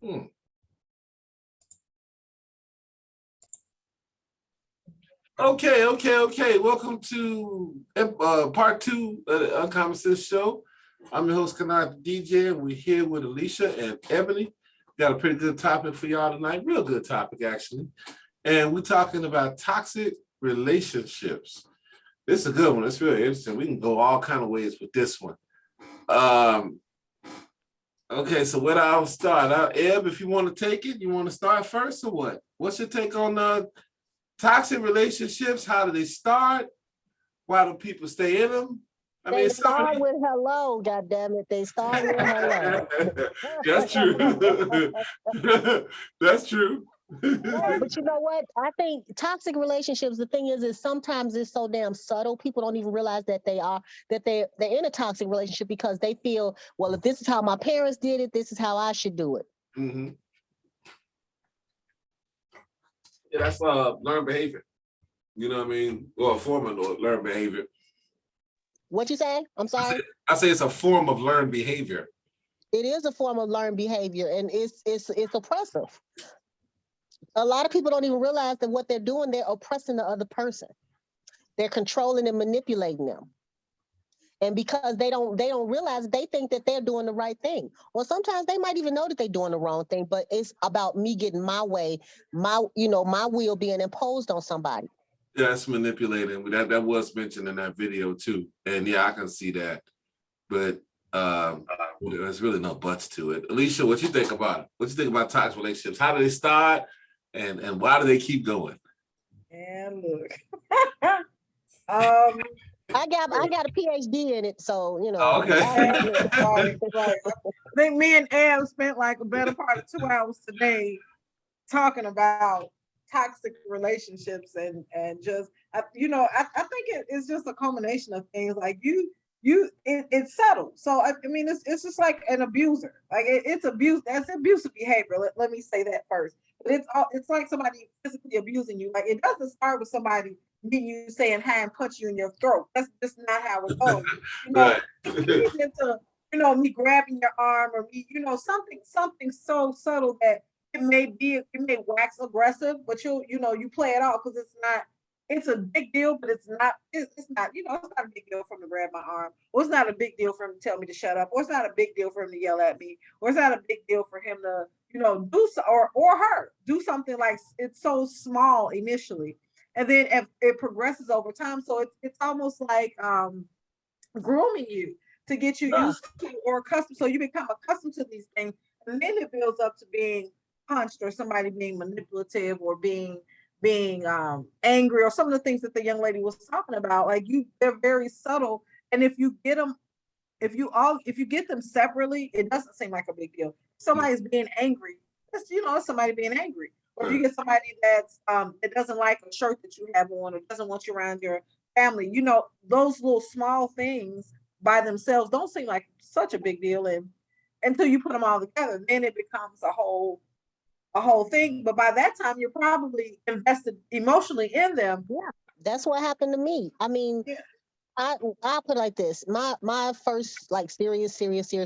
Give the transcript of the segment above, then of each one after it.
Hmm. Okay. Welcome to part two of the Uncommon Sense Show. I'm your host, Kanad DJ, and we're here with Alicia and Ebony. Got a pretty good topic for y'all tonight. Real good topic, actually. And we're talking about toxic relationships. This is a good one. It's really interesting. We can go all kind of ways with this one. Okay, so where I'll start. Eb, if you want to take it, you want to start first or what? What's your take on toxic relationships? How do they start? Why do people stay in them? I mean, They start with hello, goddammit. They start with hello. That's true. That's true. But you know what? I think toxic relationships, the thing is sometimes it's so damn subtle. People don't even realize that they're in a toxic relationship because they feel, well, if this is how my parents did it, this is how I should do it. Mm-hmm. Yeah, that's learned behavior. You know what I mean? Or a form of learned behavior. What you say? I'm sorry. I say it's a form of learned behavior. It is a form of learned behavior, and it's oppressive. A lot of people don't even realize that what they're doing, they're oppressing the other person. They're controlling and manipulating them. And because they don't realize, they think that they're doing the right thing. Or sometimes they might even know that they're doing the wrong thing, but it's about me getting my way, my will being imposed on somebody. Yeah, that's manipulating. That was mentioned in that video too. And yeah, I can see that. But there's really no buts to it. Alicia, what you think about it? What you think about toxic relationships? How do they start and why do they keep going? And look. I got a PhD in it, so you know. Oh, okay. Right. I think me and Ab spent like a better part of 2 hours today talking about toxic relationships and just I think it's just a combination of things. Like it's subtle. So I mean it's just like an abuser. Like it's abuse. That's abusive behavior. Let me say that first. But it's like somebody physically abusing you. Like it doesn't start with somebody meeting you saying hi and punch you in your throat. That's just not how it goes. Right. Into me grabbing your arm or me, something so subtle that it may wax aggressive, but you play it off because it's a big deal, but it's not it's not a big deal for him to grab my arm, or it's not a big deal for him to tell me to shut up, or it's not a big deal for him to yell at me, or it's not a big deal for him to do so, or her do something like it's so small initially, and then it progresses over time. So it's almost like grooming you to get you used to or accustomed. So you become accustomed to these things, and then it builds up to being punched or somebody being manipulative or being angry or some of the things that the young lady was talking about. Like they're very subtle, and if you get them, if you get them separately, it doesn't seem like a big deal. Somebody's being angry. It's somebody being angry. Or if you get somebody that's that doesn't like a shirt that you have on or doesn't want you around your family, those little small things by themselves don't seem like such a big deal, and until you put them all together, then it becomes a whole thing. But by that time, you're probably invested emotionally in them. Yeah, that's what happened to me. I mean, yeah. I put it like this: my first like serious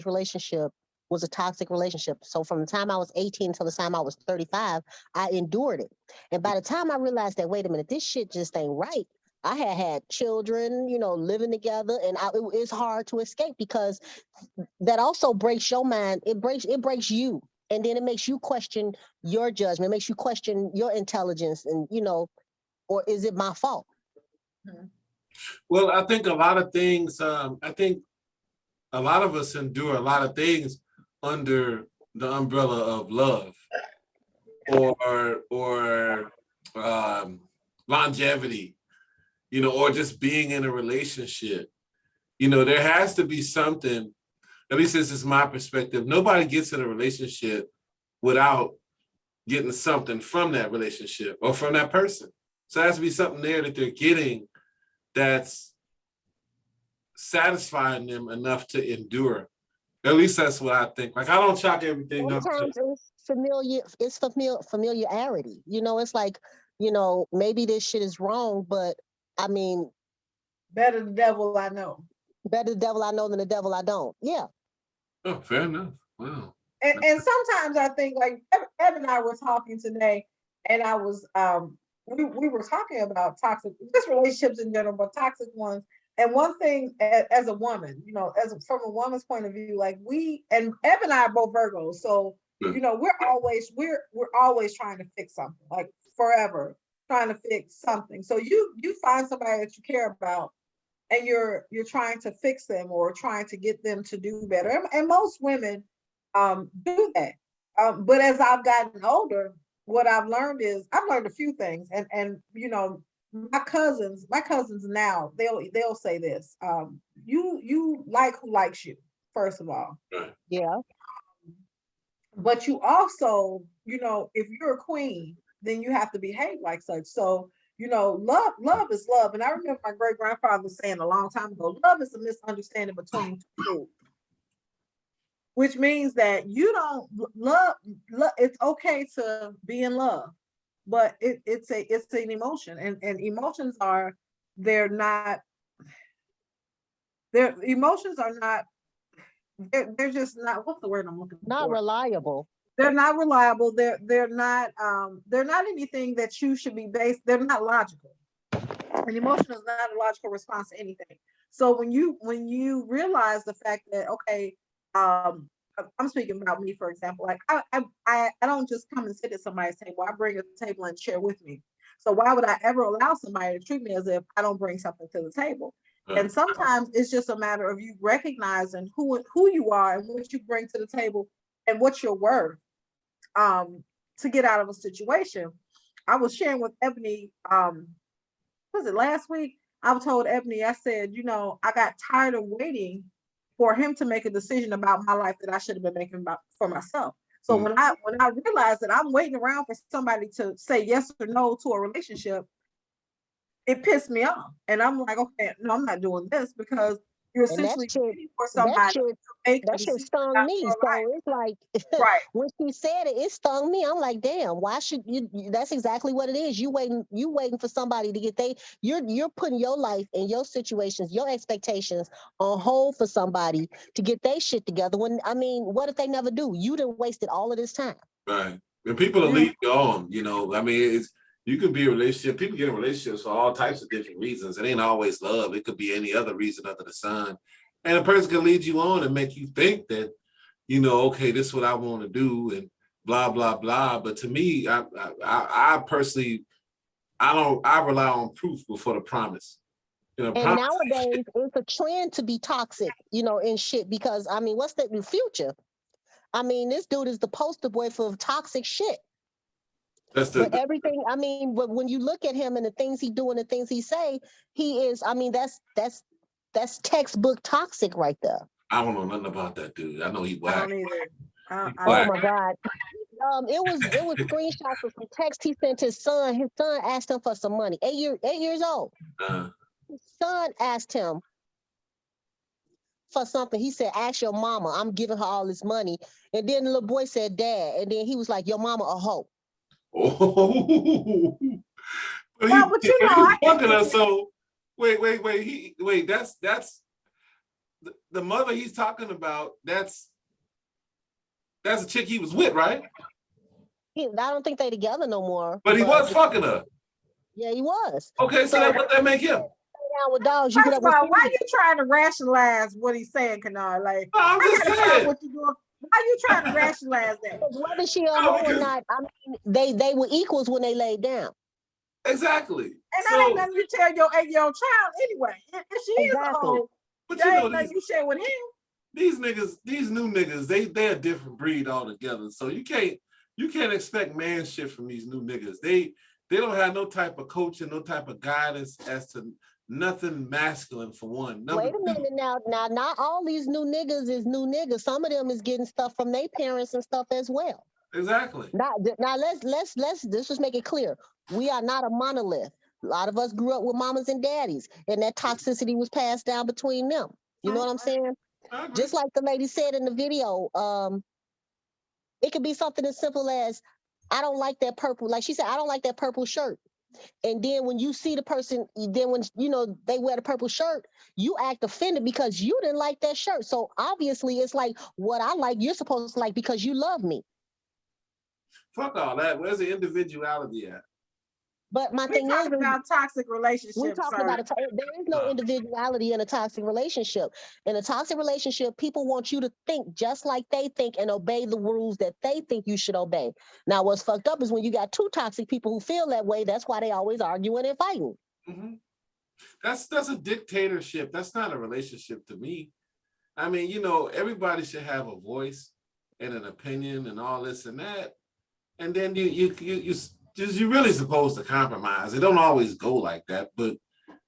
relationship was a toxic relationship. So from the time I was 18 until the time I was 35, I endured it. And by the time I realized that, wait a minute, this shit just ain't right. I had children, living together, and it's hard to escape because that also breaks your mind. It breaks you, and then it makes you question your judgment. It makes you question your intelligence, and or is it my fault? Mm-hmm. Well, I think a lot of things. I think a lot of us endure a lot of things under the umbrella of love, or longevity, or just being in a relationship. There has to be something. At least this is my perspective. Nobody gets in a relationship without getting something from that relationship or from that person. So there has to be something there that they're getting that's satisfying them enough to endure. At least that's what I think. Like I don't chalk everything up to. Sometimes it's familiar. It's familiarity. It's like, maybe this shit is wrong, but I mean, better the devil I know. Better the devil I know than the devil I don't. Yeah. Oh, fair enough. Wow. and sometimes I think like Evan and I were talking today, and I was we were talking about toxic just relationships in general, but toxic ones. And one thing as a woman, you know, from a woman's point of view, like we and Evan and I are both Virgos, so you know we're always trying to fix something, like forever trying to fix something. So you find somebody that you care about, and you're trying to fix them or trying to get them to do better. And most women do that. But as I've gotten older, what I've learned is I've learned a few things, and you know, my cousins now they'll say this: you like who likes you, first of all, Yeah. but you also, you know, if you're a queen, then you have to behave like such. So you know, love is love. And I remember my great grandfather saying a long time ago, love is a misunderstanding between two fools. Which means that you don't love, it's okay to be in love, but it's an emotion, and emotions are they're not their emotions are not they're just not, what's the word I'm looking Not for? reliable. They're not reliable. They're not anything that you should be based. They're not logical. An emotion is not a logical response to anything. So when you realize the fact that okay, I'm speaking about me, for example. Like I don't just come and sit at somebody's table. I bring a table and chair with me. So why would I ever allow somebody to treat me as if I don't bring something to the table? And sometimes it's just a matter of you recognizing who you are and what you bring to the table and what you're worth, to get out of a situation. I was sharing with Ebony, was it last week? I told Ebony, I said, you know, I got tired of waiting for him to make a decision about my life that I should have been making about for myself. So when I realized that I'm waiting around for somebody to say yes or no to a relationship, it pissed me off. And I'm like, okay, no, I'm not doing this, because you're And essentially waiting for that somebody shit, to make a that shit decision stung about me. your life. So it's like Right. when she said it, it stung me. I'm like, damn, why should that's exactly what it is. You waiting for somebody to get you're putting your life and your situations, your expectations on hold for somebody to get their shit together. When I mean, what if they never do? You done wasted all of this time. Right. And people will lead you on, you know. I mean, you could be in a relationship. People get in relationships for all types of different reasons. It ain't always love. It could be any other reason under the sun. And a person can lead you on and make you think that, you know, okay, this is what I want to do and blah, blah, blah. But to me, I personally, I rely on proof before the promise. You know, And promise. nowadays it's a trend to be toxic, you know, and shit, because I mean, what's the future? I mean, this dude is the poster boy for toxic shit. That's But everything, I mean, but when you look at him and the things he do and the things he say, he is, I mean, that's textbook toxic right there. I don't know nothing about that dude. I know he I whack. don't either. Oh my God. It was screenshots of some text he sent his son. His son asked him for some money. 8 years old. His son asked him for something. He said, ask your mama. I'm giving her all this money. And then the little boy said, Dad. And then he was like, your mama a hoe. Oh, but you know, he's fucking us. So wait. That's the mother he's talking about. That's a chick he was with, right? I don't think they together no more. But he was fucking her. Yeah, he was. Okay, so what that make him? Down with dogs, you get first up of all, with why are you trying to rationalize what he's saying, Kennard? Like, No, I'm just saying. what you doing. Why are you trying to rationalize that? Whether she a hoe or not, I mean, they were equals when they laid down. Exactly. And that ain't nothing you tell your 8-year-old child anyway. If she is a hoe, but that ain't nothing you share with him. These niggas, these new niggas, they're a different breed altogether. So you can't expect man shit from these new niggas. They don't have no type of coaching, no type of guidance as to nothing masculine for one. Wait a minute now. Now, not all these new niggas is new niggas. Some of them is getting stuff from their parents and stuff as well. Exactly. Now let's just make it clear. We are not a monolith. A lot of us grew up with mamas and daddies, and that toxicity was passed down between them. You know what I'm saying? Just like the lady said in the video, it could be something as simple as, I don't like that purple. Like she said, I don't like that purple shirt. And then when you see the person, then when you know they wear the purple shirt, you act offended because you didn't like that shirt. So obviously it's like what I like, you're supposed to like because you love me. Fuck all that. Where's the individuality at? But my We thing is, talking about toxic we're relationships, talking sir. about there is no individuality in a toxic relationship. In a toxic relationship, people want you to think just like they think and obey the rules that they think you should obey. Now, what's fucked up is when you got two toxic people who feel that way. That's why they always arguing and fighting. Mm-hmm. That's a dictatorship. That's not a relationship to me. I mean, you know, everybody should have a voice and an opinion and all this and that. And then you're really supposed to compromise. It don't always go like that, but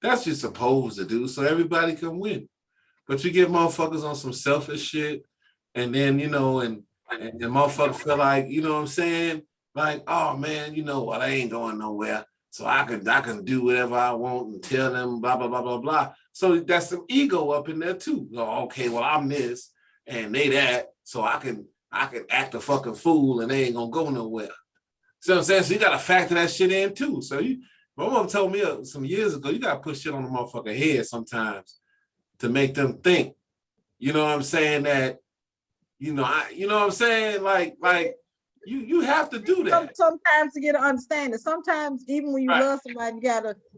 that's what you're supposed to do so everybody can win. But you get motherfuckers on some selfish shit, and then you know, and motherfuckers feel like, you know what I'm saying? Like, oh man, you know what, I ain't going nowhere. So I can do whatever I want and tell them blah blah blah blah blah. So that's some ego up in there too. Oh, okay, well, I'm this and they that, so I can act a fucking fool and they ain't gonna go nowhere. See what I'm saying? So you gotta factor that shit in too. So my mom told me some years ago, you gotta put shit on the motherfucker head sometimes to make them think. You know what I'm saying? That you know what I'm saying? Like you have to do that. Sometimes to get an understanding. Sometimes even when you Right. love somebody,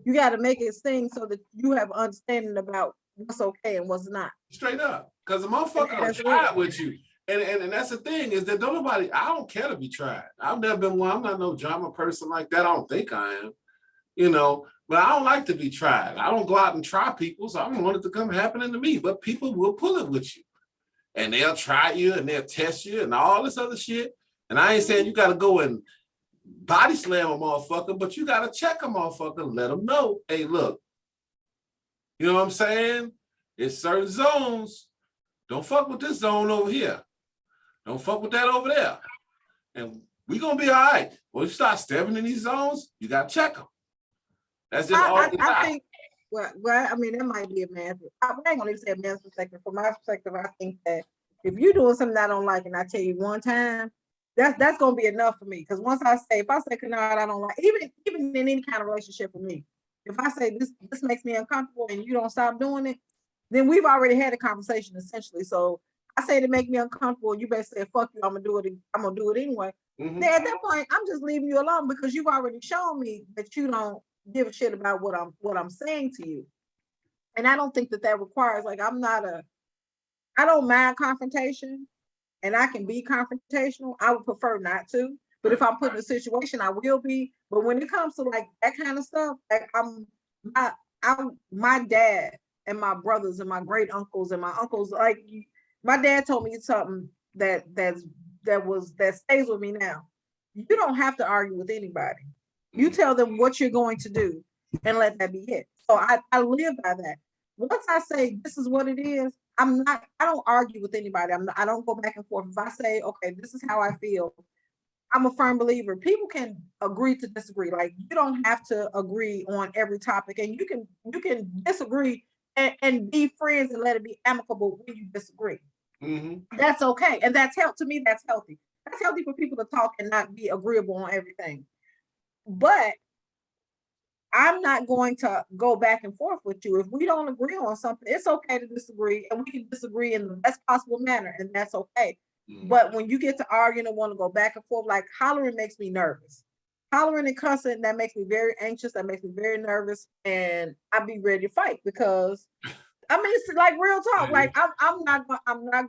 you gotta make it sing so that you have understanding about what's okay and what's not. Straight up. Because the motherfucker will try with you. And that's the thing is that I don't care to be tried. I've never been one. I'm not no drama person like that. I don't think I am. You know, but I don't like to be tried. I don't go out and try people, so I don't want it to come happening to me. But people will pull it with you. And they'll try you and they'll test you and all this other shit. And I ain't saying you got to go and body slam a motherfucker, but you got to check a motherfucker and let them know, hey, look, you know what I'm saying? It's certain zones. Don't fuck with this zone over here. Don't fuck with that over there. And we going to be all right. When you start stepping in these zones, you got to check them. That's just all I think, well, I mean, that might be a man's, I ain't gonna even say a man's perspective. From my perspective, I think that if you're doing something I don't like and I tell you one time, that's gonna be enough for me. Because once if I say Kennard, I don't like, even in any kind of relationship with me, if I say this makes me uncomfortable and you don't stop doing it, then we've already had a conversation essentially. So I say to make me uncomfortable, you better say fuck you, I'm gonna do it anyway. Mm-hmm. Then at that point, I'm just leaving you alone because you've already shown me that you don't give a shit about what I'm saying to you. And I don't think that requires, like, I don't mind confrontation and I can be confrontational. I would prefer not to, but if I'm put in a situation, I will be. But when it comes to like that kind of stuff, like my dad and my brothers and my great uncles and my uncles, like my dad told me something that stays with me now. You don't have to argue with anybody. You tell them what you're going to do and let that be it. So I live by that. Once I say this is what it is, I don't argue with anybody. I don't go back and forth. If I say, okay, this is how I feel, I'm a firm believer. People can agree to disagree. Like you don't have to agree on every topic, and you can disagree and be friends and let it be amicable when you disagree. Mm-hmm. That's okay. And that's to me, that's healthy. That's healthy for people to talk and not be agreeable on everything. But I'm not going to go back and forth with you. If we don't agree on something, it's okay to disagree, and we can disagree in the best possible manner, and that's okay. Mm-hmm. But when you get to arguing and want to go back and forth, like hollering makes me nervous. Hollering and cussing, that makes me very anxious. That makes me very nervous, and I'll be ready to fight because, I mean, it's like real talk. Like I'm not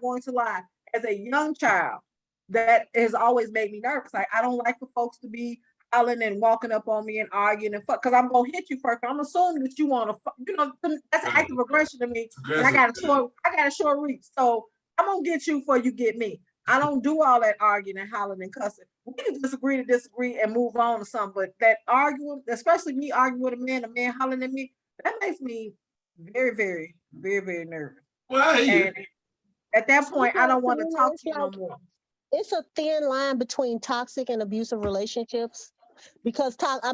going to lie. As a young child, that has always made me nervous. Like I don't like for folks to be hollering and walking up on me and arguing and fuck, because I'm gonna hit you first. I'm assuming that you want to, you know, that's an act of aggression to me. And I got a short reach, so I'm gonna get you before you get me. I don't do all that arguing and hollering and cussing. We can disagree to disagree and move on to something, but that arguing, especially me arguing with a man hollering at me, that makes me very, very, very, very nervous. Well, and at that point, I don't want to talk to you no more. It's a thin line between toxic and abusive relationships. Because after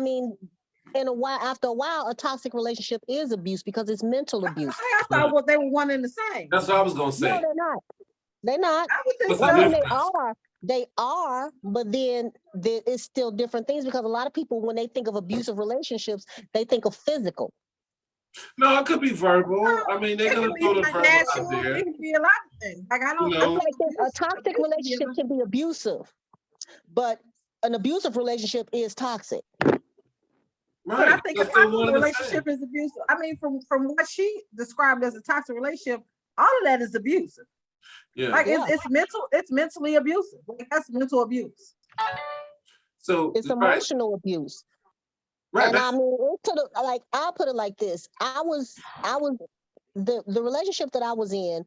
a while, a toxic relationship is abuse because it's mental abuse. I thought they were one and the same. That's what I was gonna say. No, they're not. They're not. I would think What's the I mean, so. difference? they are, but then it's still different things because a lot of people, when they think of abusive relationships, they think of physical. No, it could be verbal. I mean, they're It gonna can be throw the verbal out financial. there. It can be a lot of things. Like I You don't. I It's know, think like this, a toxic abuse can be a relationship lot. can be abusive, but an abusive relationship is toxic. But I right? think a That's still toxic one and the same. relationship is abusive. I mean, from what she described as a toxic relationship, all of that is abusive. Yeah. Like Yeah, it's mental. It's mentally abusive. Like that's mental abuse. So it's right, emotional abuse. right. And I That's mean, it to the, like I'll put it like this: I was the relationship that I was in.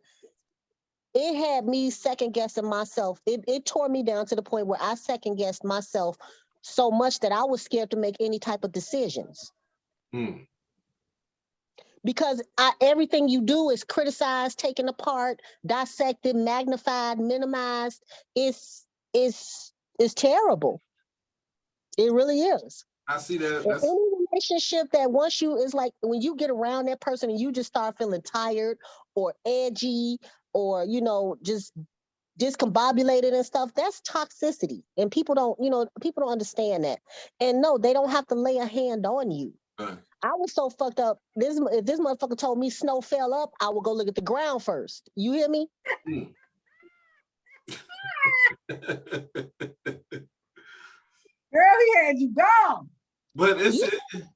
It had me second guessing myself. It tore me down to the point where I second guessed myself so much that I was scared to make any type of decisions. hmm. Because everything you do is criticized, taken apart, dissected, magnified, minimized. It's terrible. It really is. I see that. In That's any relationship that once you is like when you get around that person and you just start feeling tired or edgy or just discombobulated and stuff, that's toxicity. And people don't understand that. And no, they don't have to lay a hand on you. right. I was so fucked up. If this motherfucker told me snow fell up, I would go look at the ground first. You hear me? Hmm. Girl, he had you gone. But it's Yeah. but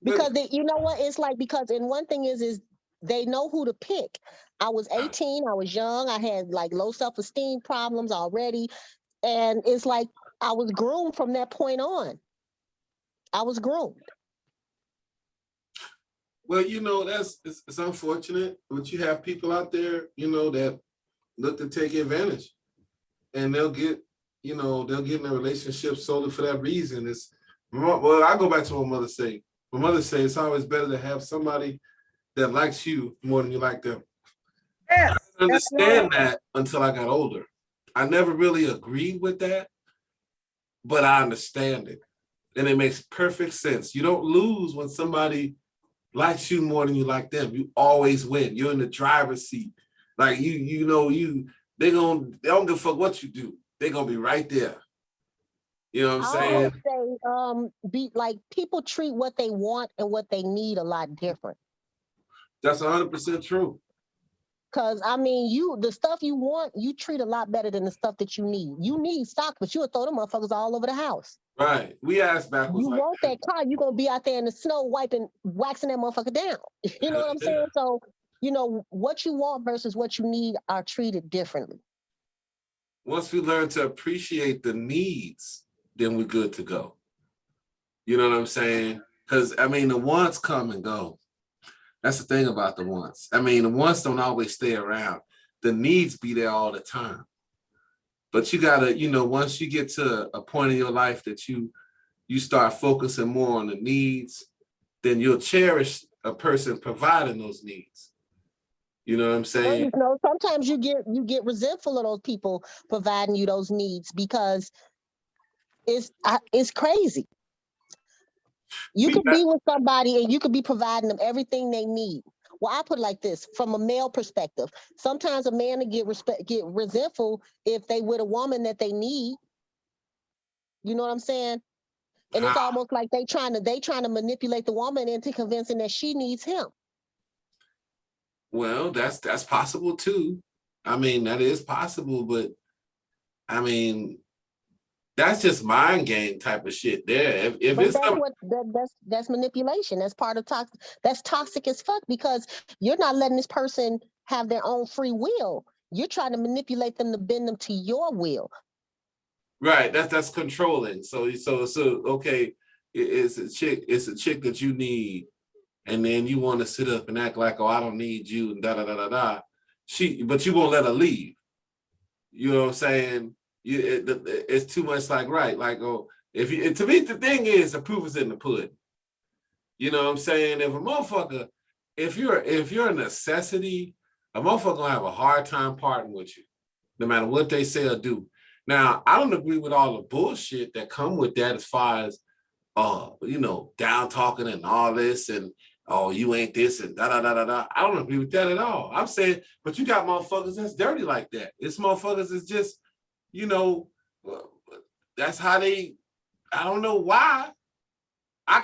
Because you know what? It's like because and one thing is they know who to pick. I was right. 18, I was young, I had like low self-esteem problems already. And it's like I was groomed from that point on. I was groomed. Well, it's unfortunate, but you have people out there, that look to take advantage, and they'll get in a relationship solely for that reason. Well, I go back to what my mother say. My mother say it's always better to have somebody that likes you more than you like them. Yes, I that's right. understand that until I got older. I never really agreed with that, but I understand it, and it makes perfect sense. You don't lose when somebody likes you more than you like them. You always win. You're in the driver's seat. Like they don't give a fuck what you do. They're gonna be right there. You know what I'm I saying? always say, be like people treat what they want and what they need a lot different. That's 100% true. Cause I mean, the stuff you want, you treat a lot better than the stuff that you need. You need socks, but you'll throw them motherfuckers all over the house. Right. We ask backwards You like want that car, you're gonna be out there in the snow waxing that motherfucker down. You know what I'm that. saying? So, what you want versus what you need are treated differently. Once we learn to appreciate the needs, then we're good to go. You know what I'm saying? Because I mean, the wants come and go. That's the thing about the wants. I mean, the wants don't always stay around. The needs be there all the time. But you gotta, once you get to a point in your life that you start focusing more on the needs, then you'll cherish a person providing those needs. You know what I'm Well, saying? sometimes you get resentful of those people providing you those needs because it's crazy. You Me, could be with somebody and you could be providing them everything they need. Well, I put it like this: from a male perspective, sometimes a man will get resentful if they with a woman that they need. You know what I'm saying? And it's how? almost like they trying to manipulate the woman into convincing that she needs him. Well, that's possible too. I mean, that is possible, but I mean, that's just mind game type of shit there. If But it's that's some, what that's manipulation. That's part of toxic. That's toxic as fuck because you're not letting this person have their own free will. You're trying to manipulate them to bend them to your will. right, that's controlling. So okay, it's a chick that you need, and then you want to sit up and act like, oh, I don't need you, and da da da da da. But you won't let her leave. You know what I'm saying? It's too much like, right, like, oh, to me the thing is the proof is in the pudding. You know what I'm saying? If you're a necessity, a motherfucker gonna have a hard time parting with you, no matter what they say or do. Now, I don't agree with all the bullshit that come with that as far as down talking and all this, and oh, you ain't this and da da da da da. I don't agree with that at all. I'm saying, but you got motherfuckers that's dirty like that. It's motherfuckers that's just, you know, that's how they. I don't know why. I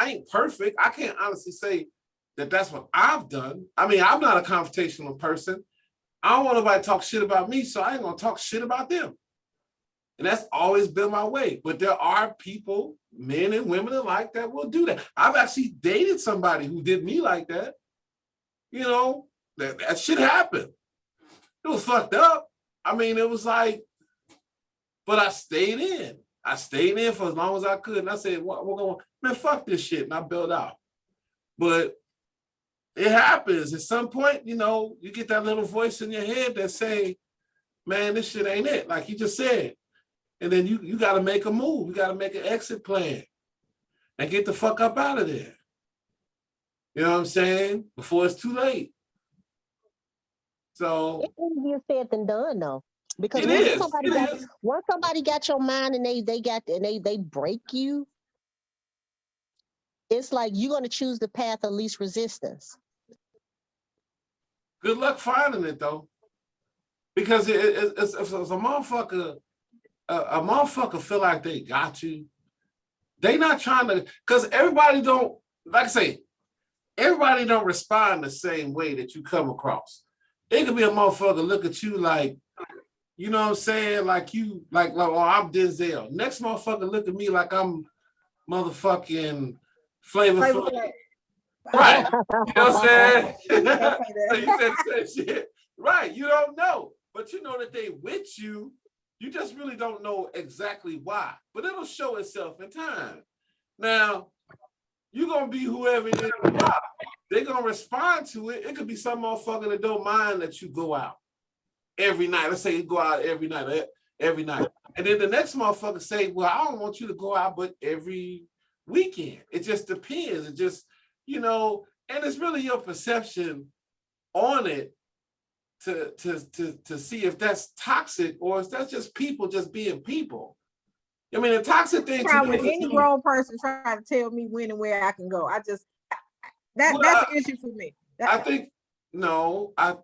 ain't perfect. I can't honestly say that that's what I've done. I mean, I'm not a confrontational person. I don't want nobody to talk shit about me, so I ain't gonna talk shit about them. And that's always been my way. But there are people, men and women alike, that will do that. I've actually dated somebody who did me like that. You know, that shit happened. It was fucked up. I mean, it was like, but I stayed in. I stayed in for as long as I could. And I said, we're going, man, fuck this shit. And I bailed out. But it happens. At some point, you know, you get that little voice in your head that say, man, this shit ain't it. Like you just said. And then you got to make a move. You got to make an exit plan and get the fuck up out of there. You know what I'm saying? Before it's too late. So it's easier said than done, though. Because it once somebody got your mind and they break you, it's like you're gonna choose the path of least resistance. Good luck finding it though, because it's a motherfucker. A motherfucker feel like they got you. They not trying to, because everybody don't, like I say, everybody don't respond the same way that you come across. It could be a motherfucker look at you like, you know what I'm saying? Like you, oh, I'm Denzel. Next motherfucker look at me like I'm motherfucking Flavor Flav. Right. You know what I'm saying? So you said the same shit. Right. You don't know. But you know that they with you. You just really don't know exactly why. But it'll show itself in time. Now, you're going to be whoever it is. They're going to respond to it. It could be some motherfucker that don't mind that you go out every night. Let's say you go out every night. And then the next motherfucker say, well, I don't want you to go out, but every weekend. It just depends. It just, you know, and it's really your perception on it to see if that's toxic or if that's just people just being people. I mean, the toxic thing to me, with any grown person trying to tell me when and where I can go. That's an issue for me. I think I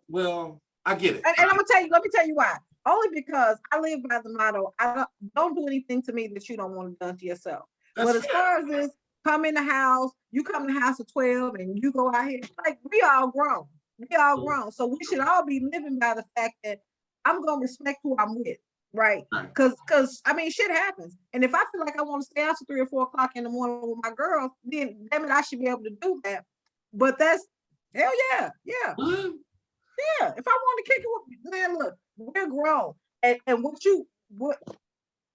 get it. And I'm gonna tell you, let me tell you why. Only because I live by the motto, I don't do anything to me that you don't want done to yourself. That's but as far as this, come in the house, you come in the house at 12 and you go out here, like we all grown. So we should all be living by the fact that I'm gonna respect who I'm with, right? Because I mean, shit happens. And if I feel like I want to stay out to 3 or 4 o'clock in the morning with my girls, then damn it, I should be able to do that. But that's hell yeah. Yeah. If I want to kick it with, man, look, we're grown. And what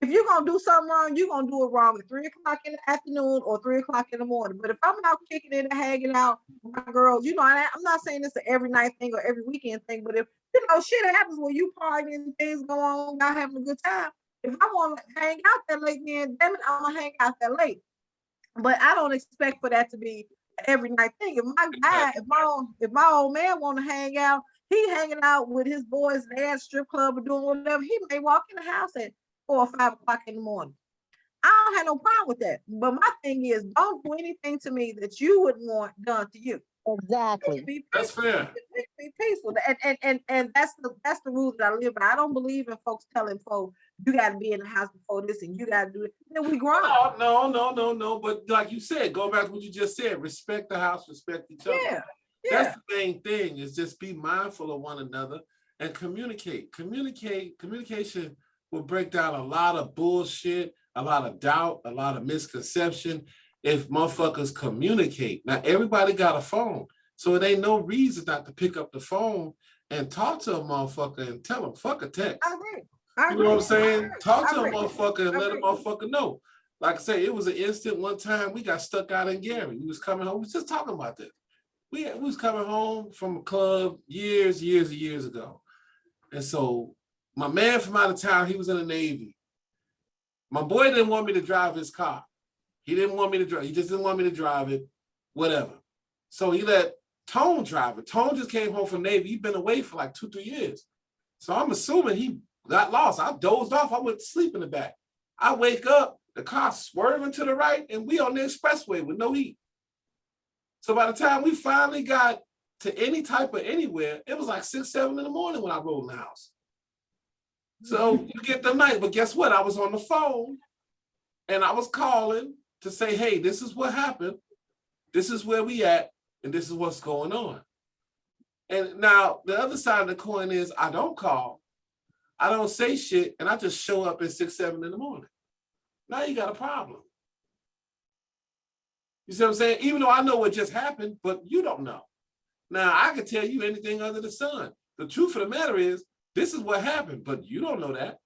if you're gonna do something wrong, you're gonna do it wrong at 3 o'clock in the afternoon or 3 o'clock in the morning. But if I'm out kicking it and hanging out with my girls, you know, I'm not saying it's an every night thing or every weekend thing, but if you know shit happens when you partying and things go on, not having a good time. If I want to hang out that late, then damn it, I'm gonna hang out that late. But I don't expect for that to be an every night thing. If my guy, if my old man want to hang out, he hanging out with his boys at strip club or doing whatever. He may walk in the house at 4 or 5 o'clock in the morning. I don't have no problem with that. But my thing is, don't do anything to me that you wouldn't want done to you. Exactly. That's fair. Be peaceful. And that's the rule that I live by. I don't believe in folks telling folks you got to be in the house before this and you got to do it. Then we grown. No. But like you said, go back to what you just said. Respect the house, respect each other. Yeah. That's the main thing, is just be mindful of one another and communicate. Communication will break down a lot of bullshit, a lot of doubt, a lot of misconception if motherfuckers communicate. Now, everybody got a phone, so it ain't no reason not to pick up the phone and talk to a motherfucker and tell them, fuck a text. I agree. You know what I'm saying? Talk to a motherfucker and let a motherfucker know. Like I say, it was an instant one time we got stuck out in Gary. We was coming home. We was just talking about this. We was coming home from a club years ago. And so my man from out of town, he was in the Navy. My boy didn't want me to drive his car. He didn't want me to drive. He just didn't want me to drive it, whatever. So he let Tone drive it. Tone just came home from Navy. He'd been away for like 2-3 years. So I'm assuming he got lost. I dozed off. I went to sleep in the back. I wake up, the car swerving to the right, and we on the expressway with no heat. So by the time we finally got to any type of anywhere, it was like 6, 7 in the morning when I rolled in the house. So you get the night, but guess what? I was on the phone and I was calling to say, hey, this is what happened. This is where we at, and this is what's going on. And now the other side of the coin is I don't call, I don't say shit, and I just show up at 6, 7 in the morning. Now you got a problem. You see what I'm saying? Even though I know what just happened, but you don't know. Now I can tell you anything under the sun. The truth of the matter is, this is what happened, but you don't know that.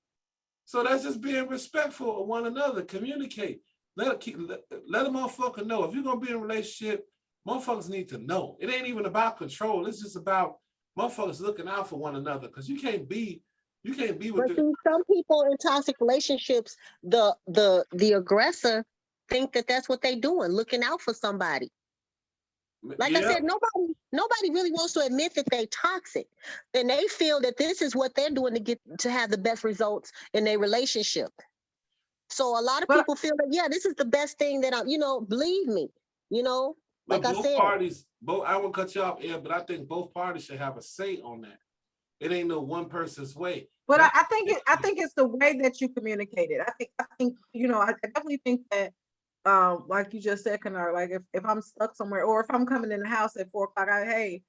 So that's just being respectful of one another. Communicate. Let a motherfucker know. If you're gonna be in a relationship, motherfuckers need to know. It ain't even about control. It's just about motherfuckers looking out for one another. Because you can't be with But see, some people in toxic relationships, the aggressor think that that's what they doing, looking out for somebody. Like I said, nobody really wants to admit that they toxic, and they feel that this is what they're doing to have the best results in their relationship. So a lot of people feel that, yeah, this is the best thing that believe me, But like I said. I won't cut you off, Ed, but I think both parties should have a say on that. It ain't no one person's way. But I think it's the way that you communicate it. I think I definitely think that like you just said, Kennard, like if I'm stuck somewhere or if I'm coming in the house at 4 o'clock, we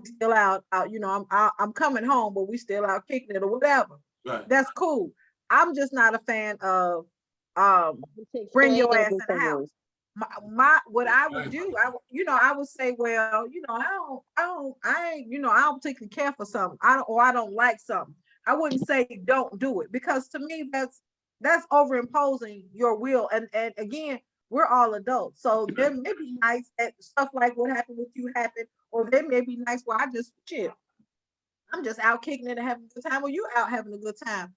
still out, I'm coming home, but we still out kicking it or whatever. Right. That's cool. I'm just not a fan of bring your ass in the house. What I would do, I would say, well, I don't particularly care for something. I don't like something. I wouldn't say don't do it, because to me that's overimposing your will. And again, we're all adults. So there may be nights that stuff like what happened with you happened, or there may be nights where I just chill. I'm just out kicking it and having a good time, or you out having a good time.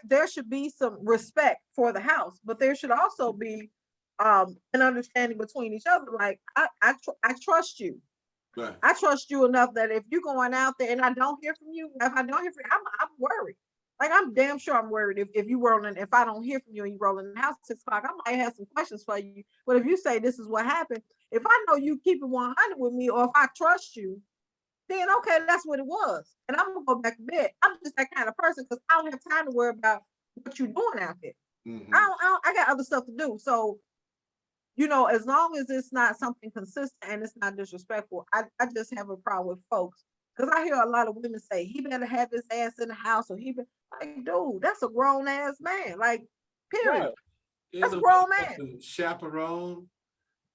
There should be some respect for the house, but there should also be an understanding between each other. Like I trust you. Right. I trust you enough that if you're going out there and I don't hear from you, if I don't hear from you, I'm worried. Like I'm damn sure I'm worried if I don't hear from you and you roll in the house at 6 o'clock, I might have some questions for you. But if you say this is what happened, if I know you keep it 100 with me, or if I trust you, then okay, that's what it was. And I'm gonna go back to bed. I'm just that kind of person because I don't have time to worry about what you're doing out there. Mm-hmm. I got other stuff to do. So, as long as it's not something consistent and it's not disrespectful, I just have a problem with folks. Because I hear a lot of women say, he better have his ass in the house, or like, dude, that's a grown ass man. Like, period. Right. That's a grown man. Chaperone,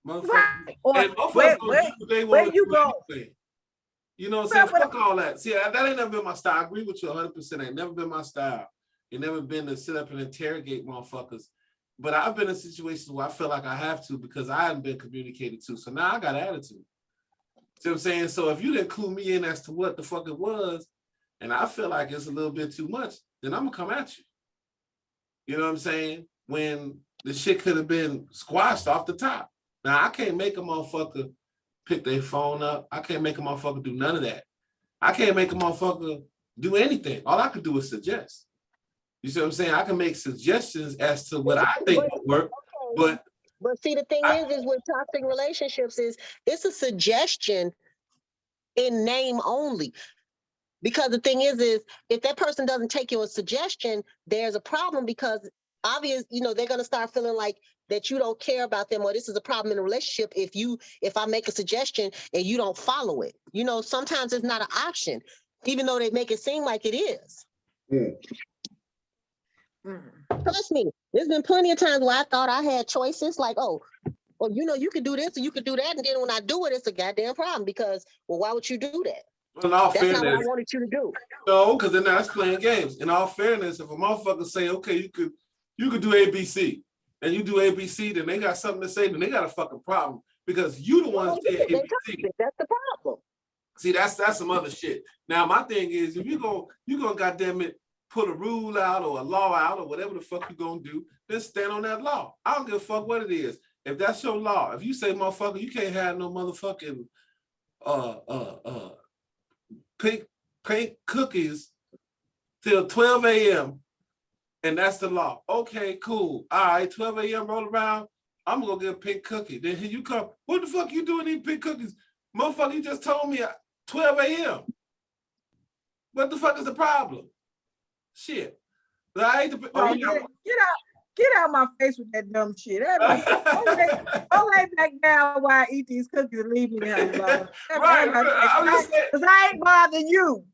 motherfucker. Right. Or and motherfuckers where you go? You know what I'm saying? Fuck all that. See, that ain't never been my style. I agree with you 100%. Ain't never been my style. It never been to sit up and interrogate motherfuckers. But I've been in situations where I feel like I have to because I haven't been communicated to. So now I got attitude. See what I'm saying? So if you didn't clue me in as to what the fuck it was, and I feel like it's a little bit too much, then I'm gonna come at you. You know what I'm saying? When the shit could have been squashed off the top. Now I can't make a motherfucker pick their phone up. I can't make a motherfucker do none of that. I can't make a motherfucker do anything. All I could do is suggest. You see what I'm saying? I can make suggestions as to what I think would work, but see, the thing is with toxic relationships is it's a suggestion in name only. Because the thing is if that person doesn't take your suggestion, there's a problem, because obvious, they're going to start feeling like that you don't care about them, or this is a problem in a relationship if I make a suggestion and you don't follow it. Sometimes it's not an option, even though they make it seem like it is. Trust me, there's been plenty of times where I thought I had choices, like, you could do this or you could do that, and then when I do it, it's a goddamn problem because, well, why would you do that? Well, that's not what I wanted you to do. No, because then that's playing games. In all fairness, if a motherfucker say, okay, you could do ABC, and you do ABC, then they got something to say, then they got a fucking problem because you the one saying ABC. That's the problem. See, that's some other shit. Now, my thing is, if you're gonna goddamn it, put a rule out or a law out or whatever the fuck you gonna do, then stand on that law. I don't give a fuck what it is. If that's your law, if you say, motherfucker, you can't have no motherfucking pink cookies till 12 a.m. and that's the law. Okay, cool. All right, 12 a.m. roll around. I'm gonna go get a pink cookie. Then here you come. What the fuck you doing eating pink cookies? Motherfucker, you just told me at 12 a.m. What the fuck is the problem? Shit. But I ate the Oh, get out my face with that dumb shit. I'll lay back down while I eat these cookies and leave me the hell alone. Right. I'm just saying. Because I ain't bothering you.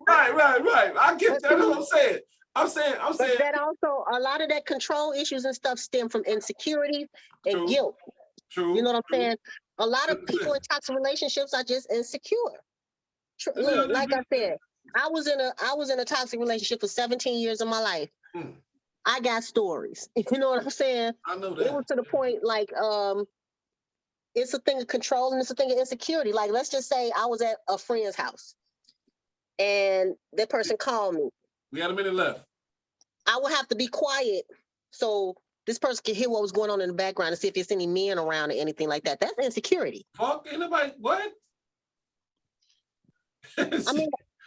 Right. I get that. That's what I'm saying. I'm saying. But that also, a lot of that control issues and stuff stem from insecurity and guilt. True. You know what I'm saying? A lot of people in toxic relationships are just insecure. Look, like I said, I was in a toxic relationship for 17 years of my life. I got stories. You know what I'm saying? I know that. It was to the point like it's a thing of control and it's a thing of insecurity. Like, let's just say I was at a friend's house and that person called me. We got a minute left. I would have to be quiet so this person can hear what was going on in the background and see if there's any men around or anything like that. That's insecurity. Fuck anybody. What? I mean,